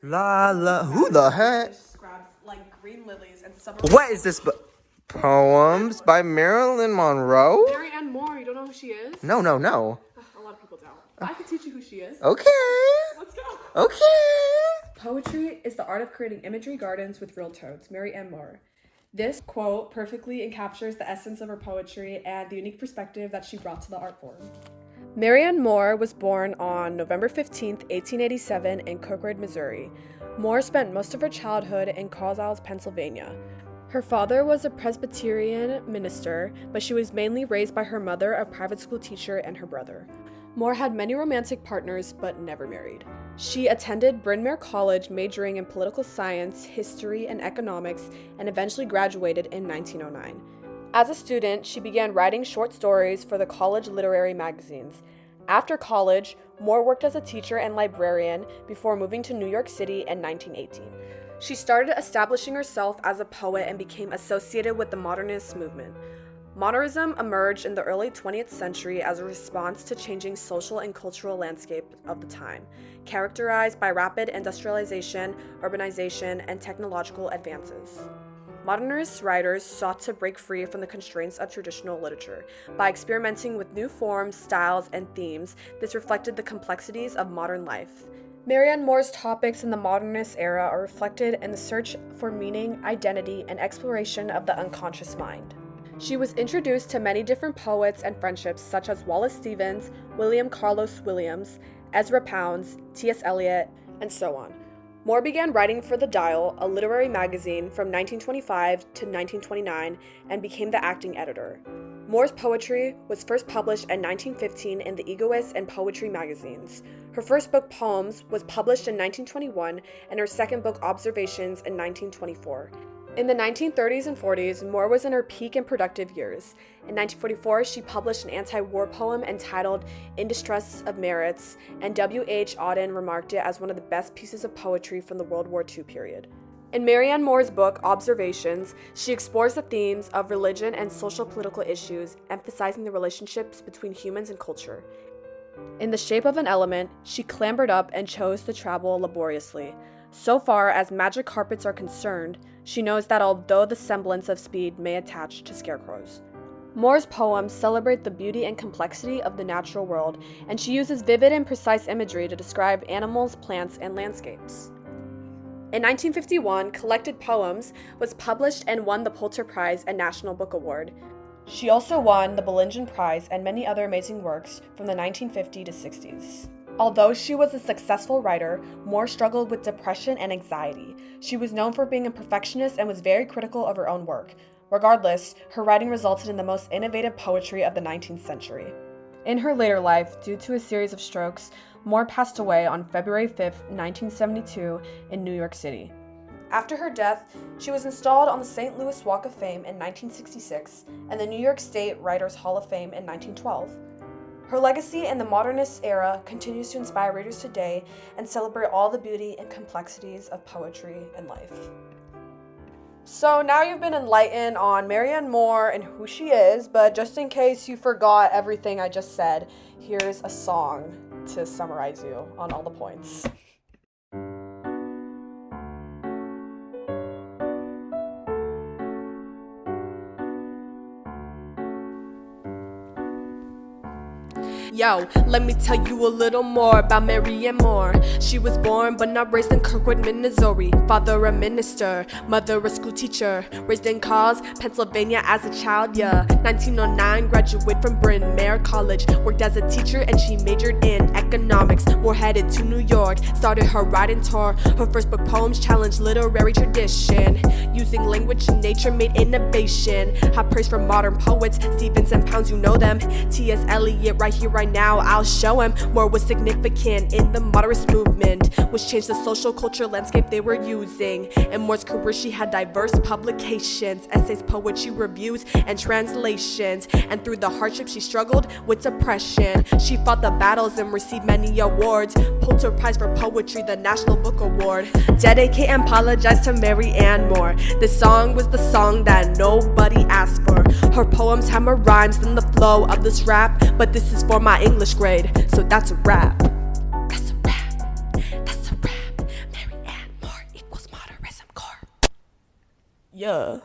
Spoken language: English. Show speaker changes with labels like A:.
A: La la. Who the heck?
B: Grabs like green lilies and summer.
A: What is this? Poems by Marilyn Monroe?
B: Marianne Moore, you don't know who she is?
A: No.
B: A lot of people don't. I can teach you who she is.
A: Okay.
B: Let's go.
A: Okay.
B: Poetry is the art of creating imagery gardens with real toads. Marianne Moore. This quote perfectly encaptures the essence of her poetry and the unique perspective that she brought to the art form. Marianne Moore was born on November 15th, 1887 in Cookridge, Missouri. Moore spent most of her childhood in Carlisle, Pennsylvania. Her father was a Presbyterian minister, but she was mainly raised by her mother, a private school teacher, and her brother. Moore had many romantic partners, but never married. She attended Bryn Mawr College, majoring in political science, history, and economics, and eventually graduated in 1909. As a student, she began writing short stories for the college literary magazines. After college, Moore worked as a teacher and librarian before moving to New York City in 1918. She started establishing herself as a poet and became associated with the modernist movement. Modernism emerged in the early 20th century as a response to changing social and cultural landscape of the time, characterized by rapid industrialization, urbanization, and technological advances. Modernist writers sought to break free from the constraints of traditional literature. By experimenting with new forms, styles, and themes, this reflected the complexities of modern life. Marianne Moore's topics in the modernist era are reflected in the search for meaning, identity, and exploration of the unconscious mind. She was introduced to many different poets and friendships such as Wallace Stevens, William Carlos Williams, Ezra Pound, T.S. Eliot, and so on. Moore began writing for The Dial, a literary magazine, from 1925 to 1929 and became the acting editor. Moore's poetry was first published in 1915 in The Egoist and Poetry magazines. Her first book, Poems, was published in 1921, and her second book, Observations, in 1924. In the 1930s and 40s, Moore was in her peak and productive years. In 1944, she published an anti-war poem entitled In Distress of Merits, and W.H. Auden remarked it as one of the best pieces of poetry from the World War II period. In Marianne Moore's book, Observations, she explores the themes of religion and social political issues, emphasizing the relationships between humans and culture. In the shape of an element, she clambered up and chose to travel laboriously. So far as magic carpets are concerned, she knows that although the semblance of speed may attach to scarecrows. Moore's poems celebrate the beauty and complexity of the natural world, and she uses vivid and precise imagery to describe animals, plants, and landscapes. In 1951, Collected Poems was published and won the Pulitzer Prize and National Book Award. She also won the Bellingen Prize and many other amazing works from the 1950s to 60s. Although she was a successful writer, Moore struggled with depression and anxiety. She was known for being a perfectionist and was very critical of her own work. Regardless, her writing resulted in the most innovative poetry of the 19th century. In her later life, due to a series of strokes, Moore passed away on February 5, 1972, in New York City. After her death, she was installed on the St. Louis Walk of Fame in 1966 and the New York State Writers Hall of Fame in 1912. Her legacy in the modernist era continues to inspire readers today and celebrate all the beauty and complexities of poetry and life. So now you've been enlightened on Marianne Moore and who she is, but just in case you forgot everything I just said, here's a song to summarize you on all the points. Yo, let me tell you a little more about Marianne Moore. She was born but not raised in Kirkwood, Missouri. Father a minister, mother a school teacher. Raised in Carlisle, Pennsylvania as a child, yeah. 1909, graduated from Bryn Mawr College. Worked as a teacher and she majored in economics. Moore headed to New York, started her writing tour. Her first book, Poems, challenged literary tradition. Using language and nature made innovation. High praise from modern poets, Stevens and Pounds, you know them. T.S. Eliot, right here, right now, I'll show him. Moore was significant in the modernist movement, which changed the social culture landscape they were using. In Moore's career, she had diverse publications, essays, poetry, reviews, and translations. And through the hardships, she struggled with depression. She fought the battles and received many awards. Pulitzer Prize for Poetry, the National Book Award. Dedicate and apologize to Marianne Moore. This song was the song that nobody asked for. Her poems have more rhymes than the flow of this rap, but this is for my English grade, so that's a wrap. That's a wrap. That's a wrap. Marianne. Yeah.